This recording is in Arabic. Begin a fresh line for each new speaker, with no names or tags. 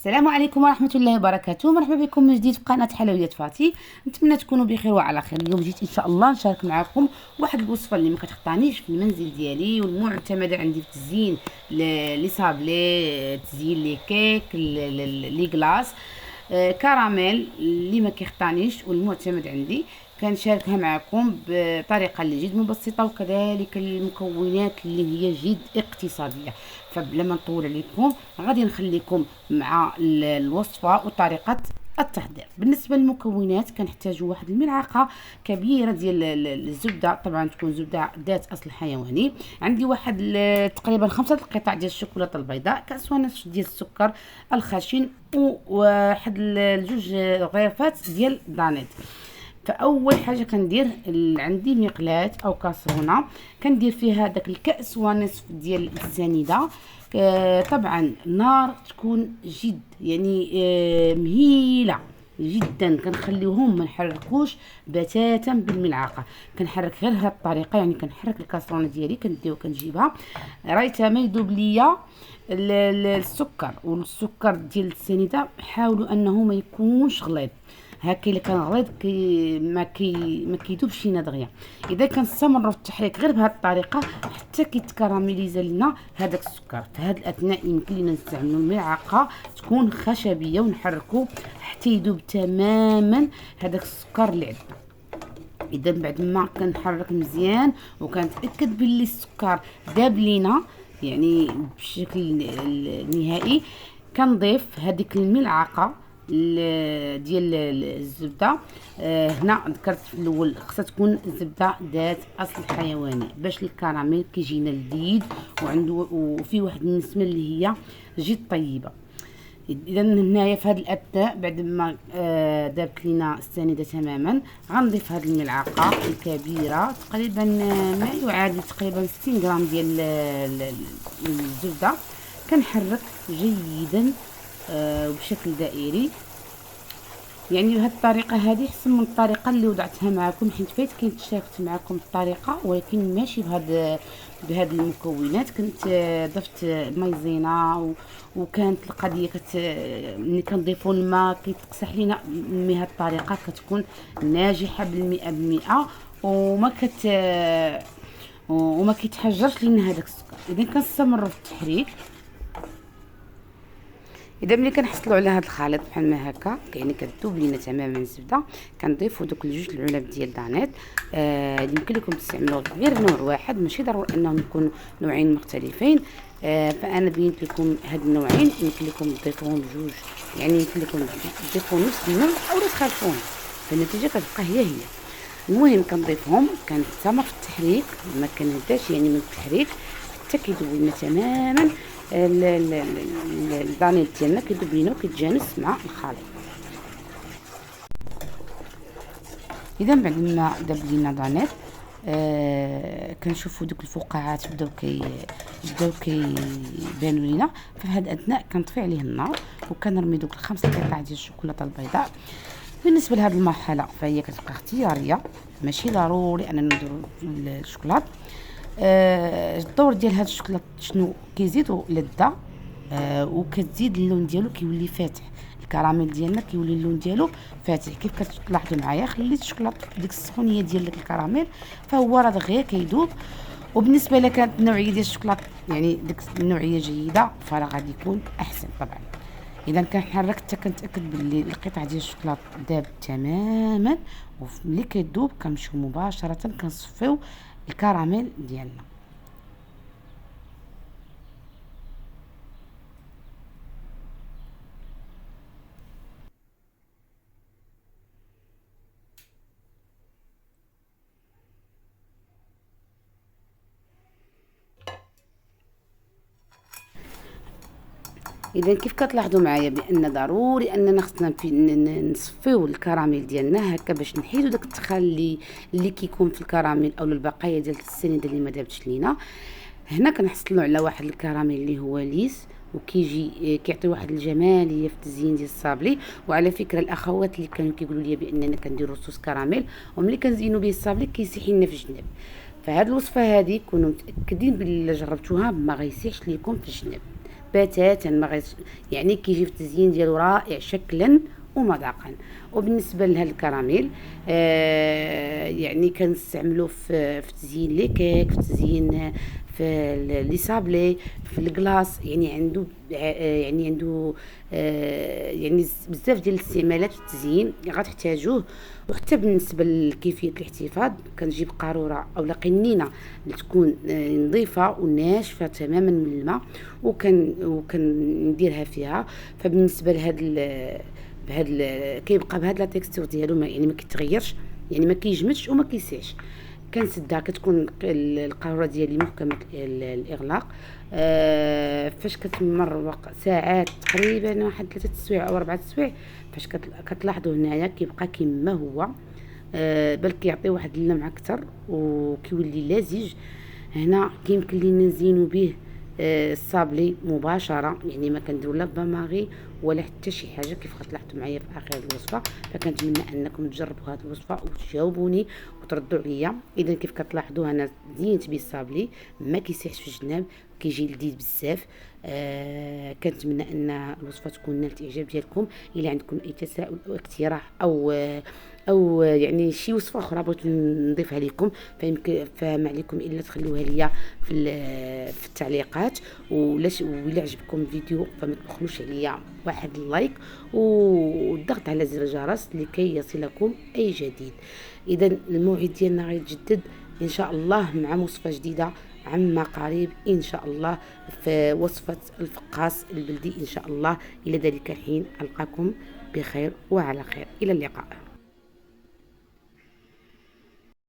السلام عليكم ورحمة الله وبركاته. مرحبا بكم من جديد في قناة حلويات فاتي. نتمنى تكونوا بخير وعلى خير. اليوم جيت ان شاء الله نشارك معكم واحد الوصفة اللي ما كتخطانيش في المنزل ديالي والمعتمدة عندي في التزيين لي صابلي، تزيين لي كيك، لي كلاص، كراميل اللي ما كيخطانيش والمعتمد عندي. كنشاركها معكم بطريقه اللي جد مبسطه وكذلك المكونات اللي هي جد اقتصاديه. فبلا ما نطول عليكم غادي نخليكم مع الوصفه وطريقه التحضير. بالنسبه للمكونات كنحتاجوا واحد الملعقه كبيره ديال الزبده، طبعا تكون زبده ذات اصل حيواني. عندي واحد تقريبا 5 قطع ديال الشوكولاته البيضاء، كاس ونصف ديال السكر الخشن، وواحد الجوج غرفات ديال دانيت. فاول حاجه كندير عندي مقلاة او كاسرونه، كندير فيها داك الكاس ونصف ديال السنيده. طبعا النار تكون جد يعني مهيله جدا، كنخليوهم ما نحركوش بتاتا بالملعقه، كنحرك غير بهذه الطريقه، يعني كنحرك الكاسرونه ديالي كنجيبها رايته ما يذوب ليا السكر. والسكر ديال السنيده حاولوا انه ما يكونش غليظ، هكا الا كان غليظ ما كيذوبش لينا دغيا. اذا كنستمروا في التحريك غير بهذه الطريقه حتى كيتكراميليزا لنا هذاك السكر. في هذا الاثناء يمكن لنا نستعملوا الملعقه تكون خشبيه ونحركوا حتى يذوب تماما هذاك السكر اللي عندنا. اذا بعد ما كنحرك مزيان وكنتاكد باللي السكر داب لينا يعني بشكل نهائي، كنضيف هذيك الملعقه ديال الزبده. هنا ذكرت في الاول خصها تكون زبده ذات اصل حيواني باش الكراميل كيجينا لذيذ وعنده وفيه واحد النسمه اللي هي جد طيبه. اذا هنايا في هذا الاثناء بعد ما دابت لينا السنيده تماما غنضيف هذه الملعقه الكبيره، تقريبا ما يعادل تقريبا 60 غرام ديال الزبده. كنحرك جيدا وبشكل دائري، يعني بهذه الطريقه هذه احسن من الطريقه اللي وضعتها معكم، حيت فايت كنت شاركت معكم الطريقه ولكن ماشي بهذه المكونات. كنت ضفت مايزينا وكانت القضيه ملي كنضيفوا الماء كيتقسح لينا. بهذه الطريقه كتكون ناجحه بالمئة وما كيتحجرش لينا هذاك السكر. اذا كنستمروا في التحريك، اذا ملي كنحصلوا على هذا الخليط بحال ما هكا يعني كتذوب لينا تماما الزبده، كنضيفوا دوك الجوج العلب ديال دانيت. يمكن لكم تستعملوا غير نوع واحد، ماشي ضروري انهم يكونوا نوعين مختلفين. فانا بينت لكم هاد النوعين، يمكن لكم تضيفوهم بجوج، يعني يمكن لكم تضيفوا نص النوع او تخلفوهم، فالنتيجه كتبقى هي. المهم كنضيفهم، كنستمر في التحريك، ما كنهداش يعني من التحريك حتى كيذوب لنا تماما الدانيت ديالنا، كيذوب لينا وكيتجانس مع الخليط. اذا بعد ما داب لينا دانيت كنشوفوا دوك الفقاعات بداو كيبانوا لينا. في هذا الاثناء كنطفي عليه النار وكنرمي دوك 5 قطع ديال الشوكولاته البيضاء. بالنسبه لهذه المرحله فهي كتبقى اختياريه، ماشي ضروري اننا نديرو الشوكولاط. الدور ديال هذا الشوكولاط شنو كيزيدو لذه، وكتزيد اللون ديالو كيولي فاتح. الكراميل ديالنا كيولي اللون ديالو فاتح كيف كتلاحظوا معايا. خليت الشوكولاط في ديك السخونيه ديال داك الكراميل فهو راه دغيا كيذوب. وبالنسبه لك كانت النوعيه ديال الشوكولاط يعني ديك النوعيه جيده فراه غادي يكون احسن طبعا. اذا كنحرك حتى كنتاكد باللي القطعه ديال الشوكولاط داب تماما، وملي كيذوب كنمشيو مباشره كنصفيو الكراميل ديالنا. اذا كيف كتلاحظوا معايا بان ضروري اننا خصنا نصفيو الكراميل ديالنا هكا باش نحيدوا داك التخلي اللي كيكون في الكراميل او البقايا ديال السنيده اللي ما دابتش لينا. هنا كنحصلوا على واحد الكراميل اللي هو ليس وكيجي كيعطي واحد الجماليه في التزيين ديال الصابلي. وعلى فكره الاخوات اللي كانوا كيقولوا لي باننا كنديروا صوص كراميل وملي كنزينوا به الصابلي كيسيح لنا في الجناب، فهاد الوصفه هذه كونوا متاكدين باللي جربتوها ما غيسيحش ليكم في الجناب. بتاتا ما يعني كيجي في التزيين ديالو رائع شكلا ومذاقا. وبالنسبه لهذا الكراميل يعني كنستعملوه في تزيين لي كيك، في تزيين في لي صابلي، في الكلاص، يعني عنده يعني عنده يعني بزاف ديال الاستعمالات في التزيين غتحتاجوه. وحتى بالنسبه لكيفيه الاحتفاظ كنجيب قاروره او قنينه اللي تكون نظيفه وناشفه تماما من الماء، وكنديرها فيها. فبالنسبه كيبقى بهاد لا تيكستور ديالو يعني ما كيتغيرش، يعني ما كيجمدش وما كيسيحش. كنسدها، كتكون القاروره ديالي محكمه الاغلاق. فاش كتمر ساعات تقريبا واحد 3 سوايع او 4 سوايع، فاش كتلاحظوا هنايا كيبقى كما هو، بل كيعطي واحد اللمعه اكثر وكيولي لزج. هنا كيمكن لينا نزينو به الصابلي مباشره، يعني ما كنديرو لا باماغي ولا حتى شي حاجه كيف غتلاحظوا معايا في اخر الوصفه. فكنتمنى انكم تجربوا هذه الوصفه وتجاوبوني وتردوا عليا. اذا كيف كتلاحظوا انا زينت به الصابلي، ما كيسيحش في الجناب، كيجي لذيذ بزاف. كنتمنى ان الوصفه تكون نالت الاعجاب ديالكم. الا عندكم اي تساؤل او اقتراح او يعني شي وصفه اخرى بغيت نضيفها لكم، فما عليكم الا تخلوها ليا في التعليقات. ولا عجبكم الفيديو فما تبخلوش عليا واحد اللايك والضغط على زر الجرس لكي يصلكم اي جديد. اذا الموعد ديالنا غيتجدد ان شاء الله مع وصفه جديده عما قريب ان شاء الله، في وصفه الفقاس البلدي ان شاء الله. الى ذلك الحين القاكم بخير وعلى خير، الى اللقاء.